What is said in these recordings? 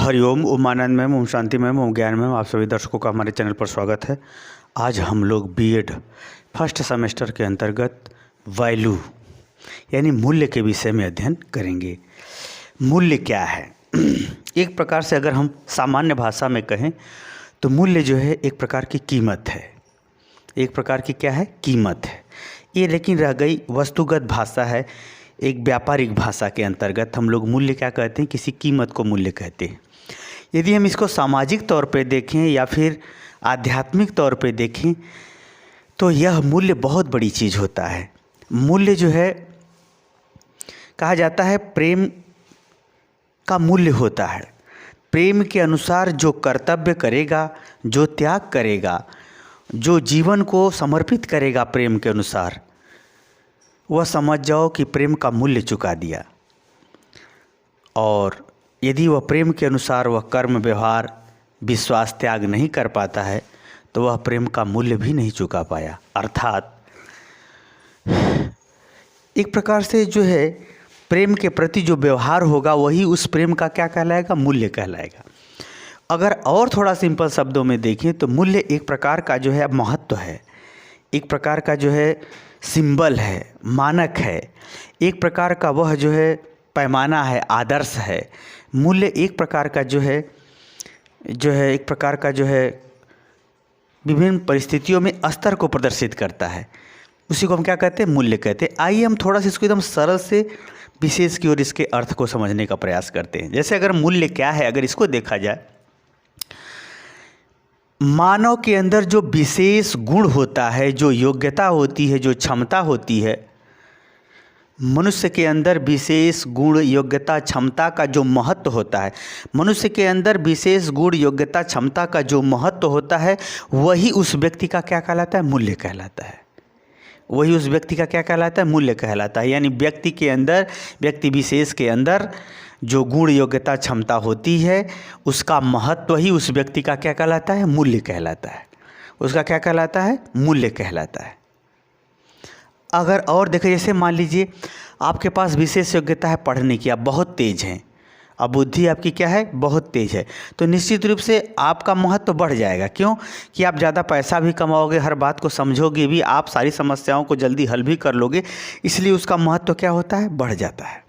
Hariom, Umanand ma'am, Om Shanti ma'am, ओम ज्ञान ma'am, आप सभी दर्शकों का हमारे चैनल पर स्वागत है। आज हम लोग बीएड फर्स्ट सेमेस्टर के अंतर्गत वैल्यू यानी मूल्य के विषय में अध्ययन करेंगे। मूल्य क्या है? एक प्रकार से अगर हम सामान्य भाषा में कहें तो मूल्य जो है एक प्रकार की कीमत है। एक प्रकार की क्या है? कीमत है। ये लेकिन रह गई वस्तुगत भाषा है। एक व्यापारिक भाषा के अंतर्गत हम लोग मूल्य क्या कहते हैं? किसी कीमत को मूल्य कहते हैं। यदि हम इसको सामाजिक तौर पे देखें या फिर आध्यात्मिक तौर पे देखें तो यह मूल्य बहुत बड़ी चीज़ होता है। मूल्य जो है कहा जाता है प्रेम का मूल्य होता है। प्रेम के अनुसार जो कर्तव्य करेगा, जो त्याग करेगा, जो जीवन को समर्पित करेगा प्रेम के अनुसार, वह समझ जाओ कि प्रेम का मूल्य चुका दिया। और यदि वह प्रेम के अनुसार वह कर्म, व्यवहार, विश्वास, त्याग नहीं कर पाता है तो वह प्रेम का मूल्य भी नहीं चुका पाया। अर्थात एक प्रकार से जो है प्रेम के प्रति जो व्यवहार होगा वही उस प्रेम का क्या कहलाएगा? मूल्य कहलाएगा। अगर और थोड़ा सिंपल शब्दों में देखें तो मूल्य एक प्रकार का जो है महत्व है, एक प्रकार का जो है सिंबल है, मानक है, एक प्रकार का वह जो है पैमाना है, आदर्श है। मूल्य एक प्रकार का जो है एक प्रकार का जो है विभिन्न परिस्थितियों में स्तर को प्रदर्शित करता है। उसी को हम क्या कहते हैं? मूल्य कहते हैं। आइए हम थोड़ा सा इसको एकदम सरल से विशेष की ओर इसके अर्थ को समझने का प्रयास करते हैं। जैसे अगर मूल्य क्या है, अगर इसको देखा जाए, मानव के अंदर जो विशेष गुण होता है, जो योग्यता होती है, जो क्षमता होती है, मनुष्य के अंदर विशेष गुण, योग्यता, क्षमता का जो महत्व होता है, मनुष्य के अंदर विशेष गुण, योग्यता, क्षमता का जो महत्व होता है वही उस व्यक्ति का क्या कहलाता है? मूल्य कहलाता है। वही उस व्यक्ति का क्या कहलाता है? मूल्य कहलाता है। यानी व्यक्ति के अंदर, व्यक्ति विशेष के अंदर जो गुण, योग्यता, क्षमता होती है उसका महत्व ही उस व्यक्ति का क्या कहलाता है? मूल्य कहलाता है। उसका क्या कहलाता है? मूल्य कहलाता है। अगर और देखें, जैसे मान लीजिए आपके पास विशेष योग्यता है पढ़ने की, आप बहुत तेज़ हैं, अब बुद्धि आपकी क्या है? बहुत तेज़ है, तो निश्चित रूप से आपका महत्व बढ़ जाएगा। क्यों? कि आप ज़्यादा पैसा भी कमाओगे, हर बात को समझोगे भी, आप सारी समस्याओं को जल्दी हल भी कर लोगे, इसलिए उसका महत्व क्या होता है? बढ़ जाता है।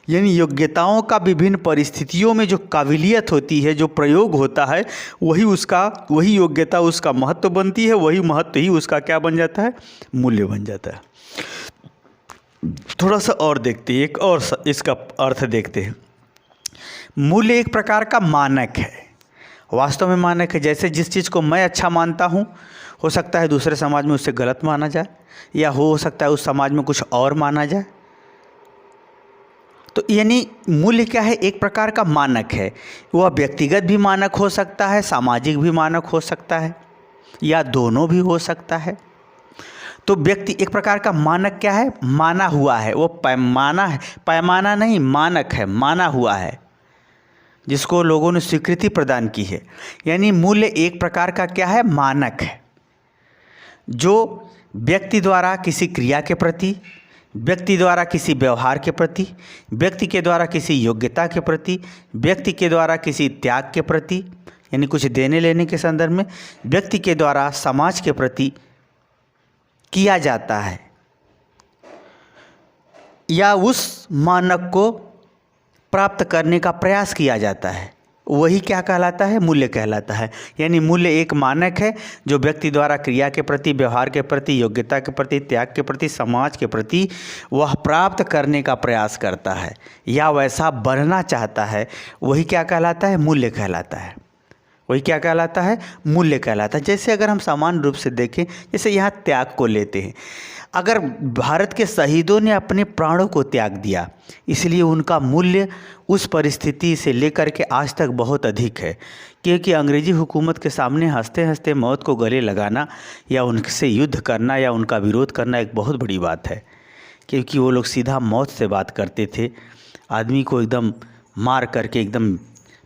यानी योग्यताओं का विभिन्न परिस्थितियों में जो काबिलियत होती है, जो प्रयोग होता है, वही योग्यता उसका महत्व बनती है, वही महत्व ही उसका क्या बन जाता है? मूल्य बन जाता है। थोड़ा सा और देखते हैं, एक और इसका अर्थ देखते हैं। मूल्य एक प्रकार का मानक है, वास्तव में मानक है। जैसे जिस चीज़ को मैं अच्छा मानता हूँ, हो सकता है दूसरे समाज में उससे गलत माना जाए, या हो सकता है उस समाज में कुछ और माना जाए। तो यानी मूल्य क्या है? एक प्रकार का मानक है। वह व्यक्तिगत भी मानक हो सकता है, सामाजिक भी मानक हो सकता है, या दोनों भी हो सकता है। तो व्यक्ति एक प्रकार का मानक क्या है? माना हुआ है। वो पैमाना है, पैमाना नहीं, मानक है, माना हुआ है, जिसको लोगों ने स्वीकृति प्रदान की है। यानी मूल्य एक प्रकार का क्या है? मानक है, जो व्यक्ति द्वारा किसी क्रिया के प्रति, व्यक्ति द्वारा किसी व्यवहार के प्रति, व्यक्ति के द्वारा किसी योग्यता के प्रति, व्यक्ति के द्वारा किसी त्याग के प्रति, यानी कुछ देने लेने के संदर्भ में, व्यक्ति के द्वारा समाज के प्रति किया जाता है, या उस मानक को प्राप्त करने का प्रयास किया जाता है, वही क्या कहलाता है? मूल्य कहलाता है। यानी मूल्य एक मानक है जो व्यक्ति द्वारा क्रिया के प्रति, व्यवहार के प्रति, योग्यता के प्रति, त्याग के प्रति, समाज के प्रति वह प्राप्त करने का प्रयास करता है या वैसा बनना चाहता है, वही क्या कहलाता है? मूल्य कहलाता है। वही क्या कहलाता है? मूल्य कहलाता है। जैसे अगर हम सामान्य रूप से देखें, जैसे यहाँ त्याग को लेते हैं, अगर भारत के शहीदों ने अपने प्राणों को त्याग दिया, इसलिए उनका मूल्य उस परिस्थिति से लेकर के आज तक बहुत अधिक है। क्योंकि अंग्रेजी हुकूमत के सामने हंसते हंसते मौत को गले लगाना या उनसे युद्ध करना या उनका विरोध करना एक बहुत बड़ी बात है, क्योंकि वो लोग सीधा मौत से बात करते थे, आदमी को एकदम मार करके एकदम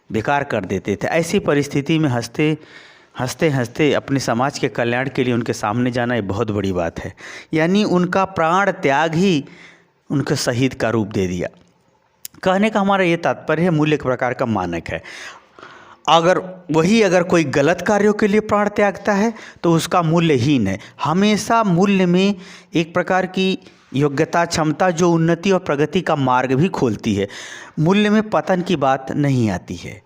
बेकार कर देते थे। ऐसी परिस्थिति में हंसते हंसते अपने समाज के कल्याण के लिए उनके सामने जाना ये बहुत बड़ी बात है। यानी उनका प्राण त्याग ही उनके शहीद का रूप दे दिया। कहने का हमारा ये तात्पर्य है, मूल्य एक प्रकार का मानक है। अगर कोई गलत कार्यों के लिए प्राण त्यागता है तो उसका मूल्यहीन है। हमेशा मूल्य में एक प्रकार की योग्यता, क्षमता जो उन्नति और प्रगति का मार्ग भी खोलती है। मूल्य में पतन की बात नहीं आती है,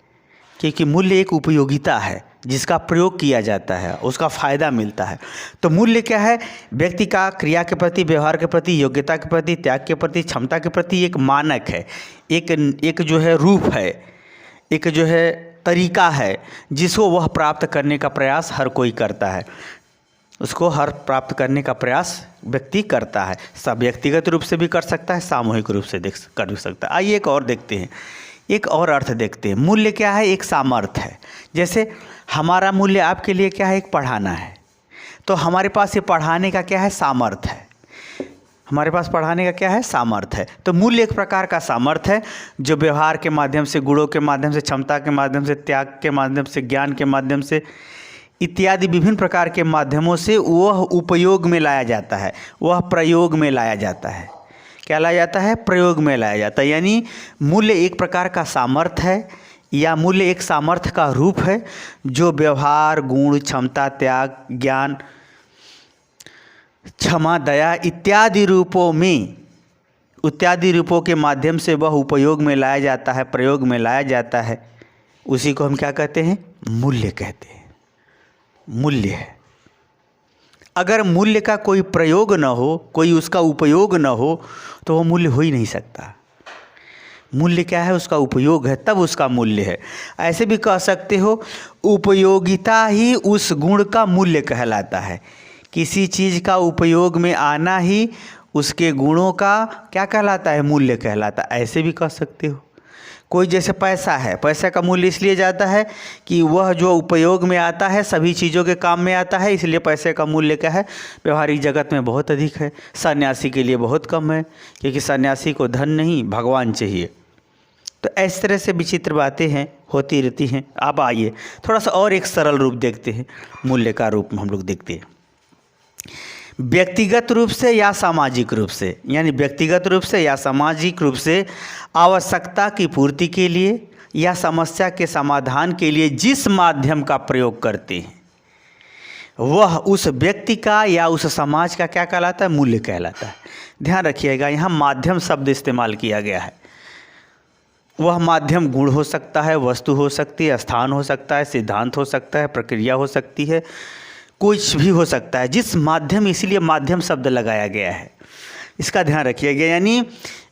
क्योंकि मूल्य एक उपयोगिता है जिसका प्रयोग किया जाता है, उसका फ़ायदा मिलता है। तो मूल्य क्या है? व्यक्ति का क्रिया के प्रति, व्यवहार के प्रति, योग्यता के प्रति, त्याग के प्रति, क्षमता के प्रति एक मानक है, एक जो है रूप है, एक जो है तरीका है जिसको वह प्राप्त करने का प्रयास हर कोई करता है। उसको हर प्राप्त करने का प्रयास व्यक्ति करता है। सब व्यक्तिगत रूप से भी कर सकता है, सामूहिक रूप से कर सकता है। आइए एक और देखते हैं, एक और अर्थ देखते हैं। मूल्य क्या है? एक सामर्थ्य है। जैसे हमारा मूल्य आपके लिए क्या है? एक पढ़ाना है। तो हमारे पास ये पढ़ाने का क्या है? सामर्थ्य है। हमारे पास पढ़ाने का क्या है? सामर्थ्य है। तो मूल्य एक प्रकार का सामर्थ्य है जो व्यवहार के माध्यम से, गुणों के माध्यम से, क्षमता के माध्यम से, त्याग के माध्यम से, ज्ञान के माध्यम से इत्यादि विभिन्न प्रकार के माध्यमों से वह उपयोग में लाया जाता है, वह प्रयोग में लाया जाता है। क्या लाया जाता है? प्रयोग में लाया जाता है। यानी मूल्य एक प्रकार का सामर्थ्य है, या मूल्य एक सामर्थ्य का रूप है जो व्यवहार, गुण, क्षमता, त्याग, ज्ञान, क्षमा, दया इत्यादि रूपों के माध्यम से वह उपयोग में लाया जाता है, प्रयोग में लाया जाता है। उसी को हम क्या कहते हैं? मूल्य कहते हैं। मूल्य है। अगर मूल्य का कोई प्रयोग न हो, कोई उसका उपयोग न हो, तो वह मूल्य हो ही नहीं सकता। मूल्य क्या है? उसका उपयोग है, तब उसका मूल्य है। ऐसे भी कह सकते हो, उपयोगिता ही उस गुण का मूल्य कहलाता है। किसी चीज़ का उपयोग में आना ही उसके गुणों का क्या कहलाता है? मूल्य कहलाता है। ऐसे भी कह सकते हो। कोई जैसे पैसा है, पैसे का मूल्य इसलिए जाता है कि वह जो उपयोग में आता है, सभी चीज़ों के काम में आता है, इसलिए पैसे का मूल्य क्या है? व्यवहारिक जगत में बहुत अधिक है। सन्यासी के लिए बहुत कम है, क्योंकि सन्यासी को धन नहीं, भगवान चाहिए। तो इस तरह से विचित्र बातें हैं, होती रहती हैं। अब आइए थोड़ा सा और एक सरल रूप देखते हैं। मूल्य का रूप हम लोग देखते हैं व्यक्तिगत रूप से या सामाजिक रूप से, यानी व्यक्तिगत रूप से या सामाजिक रूप से आवश्यकता की पूर्ति के लिए या समस्या के समाधान के लिए जिस माध्यम का प्रयोग करते हैं वह उस व्यक्ति का या उस समाज का क्या कहलाता है? मूल्य कहलाता है। ध्यान रखिएगा, यहाँ माध्यम शब्द इस्तेमाल किया गया है। वह माध्यम गुण हो सकता है, वस्तु हो सकती है, स्थान हो सकता है, सिद्धांत हो सकता है, प्रक्रिया हो सकती है, कुछ भी हो सकता है। जिस माध्यम, इसीलिए माध्यम शब्द लगाया गया है, इसका ध्यान रखिएगा। यानी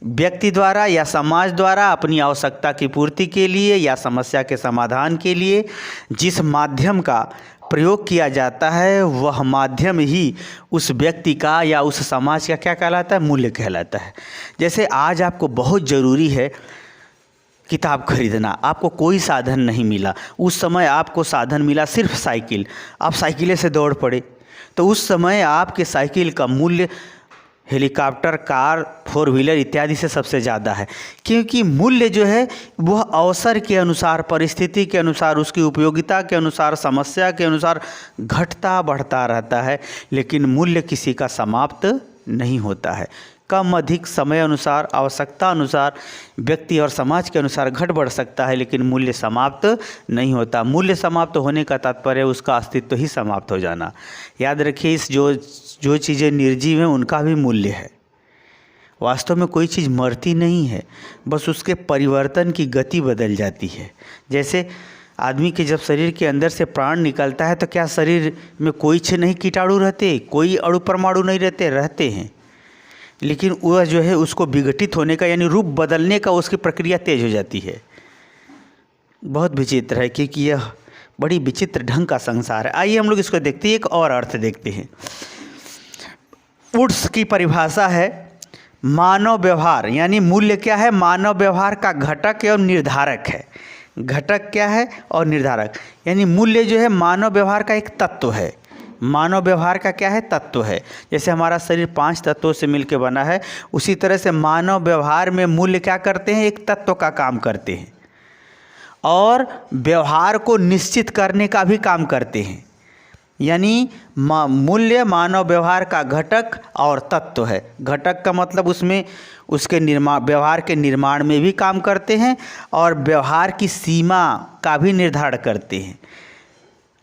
व्यक्ति द्वारा या समाज द्वारा अपनी आवश्यकता की पूर्ति के लिए या समस्या के समाधान के लिए जिस माध्यम का प्रयोग किया जाता है वह माध्यम ही उस व्यक्ति का या उस समाज का क्या कहलाता है? मूल्य कहलाता है। जैसे आज आपको बहुत ज़रूरी है किताब खरीदना, आपको कोई साधन नहीं मिला, उस समय आपको साधन मिला सिर्फ साइकिल, आप साइकिलें से दौड़ पड़े, तो उस समय आपके साइकिल का मूल्य हेलीकॉप्टर, कार, 4 व्हीलर इत्यादि से सबसे ज़्यादा है। क्योंकि मूल्य जो है वह अवसर के अनुसार, परिस्थिति के अनुसार, उसकी उपयोगिता के अनुसार, समस्या के अनुसार घटता बढ़ता रहता है, लेकिन मूल्य किसी का समाप्त नहीं होता है। कम अधिक समय अनुसार, आवश्यकता अनुसार, व्यक्ति और समाज के अनुसार घट बढ़ सकता है, लेकिन मूल्य समाप्त नहीं होता। मूल्य समाप्त होने का तात्पर्य उसका अस्तित्व ही समाप्त हो जाना। याद रखिए, इस जो चीज़ें निर्जीव हैं उनका भी मूल्य है। वास्तव में कोई चीज़ मरती नहीं है, बस उसके परिवर्तन की गति बदल जाती है। जैसे आदमी के जब शरीर के अंदर से प्राण निकलता है तो क्या शरीर में कोई नहीं कीटाणु रहते, कोई अणु परमाणु नहीं रहते हैं, लेकिन वह जो है उसको विघटित होने का यानी रूप बदलने का उसकी प्रक्रिया तेज हो जाती है। बहुत विचित्र है, क्योंकि यह बड़ी विचित्र ढंग का संसार है। आइए हम लोग इसको देखते हैं, एक और अर्थ देखते हैं। वुड्स की परिभाषा है मानव व्यवहार, यानी मूल्य क्या है? मानव व्यवहार का घटक एवं निर्धारक है। घटक क्या है और निर्धारक, यानी मूल्य जो है मानव व्यवहार का एक तत्व है। मानव व्यवहार का क्या है? तत्व है। जैसे हमारा शरीर 5 तत्वों से मिलकर बना है, उसी तरह से मानव व्यवहार में मूल्य क्या करते हैं? एक तत्व का काम करते हैं और व्यवहार को निश्चित करने का भी काम करते हैं। यानी मूल्य मानव व्यवहार का घटक और तत्व है। घटक का मतलब उसमें उसके व्यवहार के निर्माण में भी काम करते हैं और व्यवहार की सीमा का भी निर्धारण करते हैं,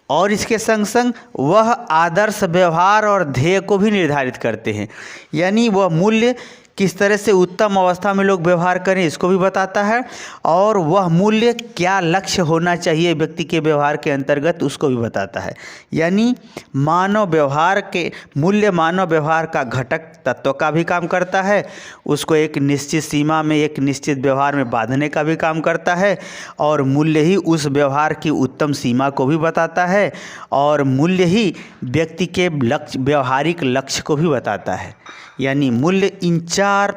और इसके संग संग वह आदर्श व्यवहार और ध्येय को भी निर्धारित करते हैं। यानी वह मूल्य किस तरह से उत्तम अवस्था में लोग व्यवहार करें इसको भी बताता है, और वह मूल्य क्या लक्ष्य होना चाहिए व्यक्ति के व्यवहार के अंतर्गत उसको भी बताता है। यानी मानव व्यवहार के मूल्य मानव व्यवहार का घटक तत्व का भी काम करता है, उसको एक निश्चित सीमा में एक निश्चित व्यवहार में बांधने का भी काम करता है, और मूल्य ही उस व्यवहार की उत्तम सीमा को भी बताता है, और मूल्य ही व्यक्ति के लक्ष्य व्यवहारिक लक्ष्य को भी बताता है। यानी मूल्य इन 4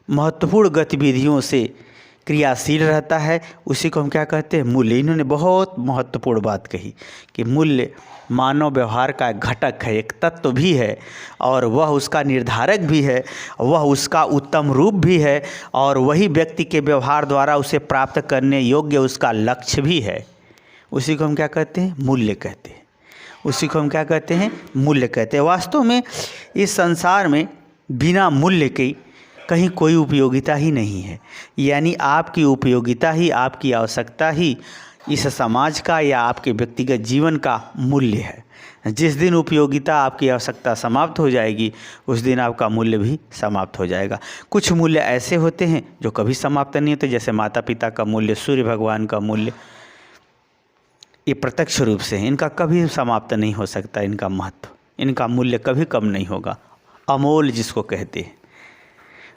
महत्वपूर्ण गतिविधियों से क्रियाशील रहता है, उसी को हम क्या कहते हैं, मूल्य। इन्होंने बहुत महत्वपूर्ण बात कही कि मूल्य मानव व्यवहार का घटक है, एक तत्व भी है, और वह उसका निर्धारक भी है, वह उसका उत्तम रूप भी है, और वही व्यक्ति के व्यवहार द्वारा उसे प्राप्त करने योग्य उसका लक्ष्य भी है। उसी को हम क्या कहते हैं, मूल्य कहते हैं। उसी को हम क्या कहते हैं, मूल्य कहते हैं। वास्तव में इस संसार में बिना मूल्य के कहीं कोई उपयोगिता ही नहीं है। यानी आपकी उपयोगिता ही, आपकी आवश्यकता ही इस समाज का या आपके व्यक्तिगत जीवन का मूल्य है। जिस दिन उपयोगिता, आपकी आवश्यकता समाप्त हो जाएगी, उस दिन आपका मूल्य भी समाप्त हो जाएगा। कुछ मूल्य ऐसे होते हैं जो कभी समाप्त नहीं होते, जैसे माता पिता का मूल्य, सूर्य भगवान का मूल्य, ये प्रत्यक्ष रूप से हैं, इनका कभी समाप्त नहीं हो सकता। इनका महत्व, इनका मूल्य कभी कम नहीं होगा, अमोल जिसको कहते हैं।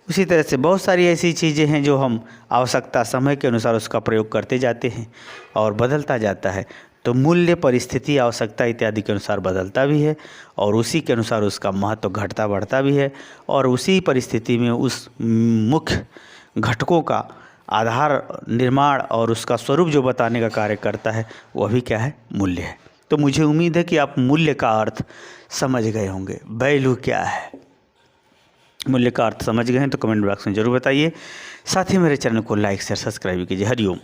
उसी तरह से बहुत सारी ऐसी चीज़ें हैं जो हम आवश्यकता समय के अनुसार उसका प्रयोग करते जाते हैं और बदलता जाता है। तो मूल्य परिस्थिति, आवश्यकता इत्यादि के अनुसार बदलता भी है, और उसी के अनुसार उसका महत्व घटता बढ़ता भी है, और उसी परिस्थिति में उस मुख्य घटकों का आधार निर्माण और उसका स्वरूप जो बताने का कार्य करता है वह भी क्या है, मूल्य है। तो मुझे उम्मीद है कि आप मूल्य का अर्थ समझ गए होंगे। वैल्यू क्या है, मूल्य का अर्थ समझ गए हैं तो कमेंट बॉक्स में ज़रूर बताइए। साथ ही मेरे चैनल को लाइक शेयर सब्सक्राइब कीजिए। हरिओम।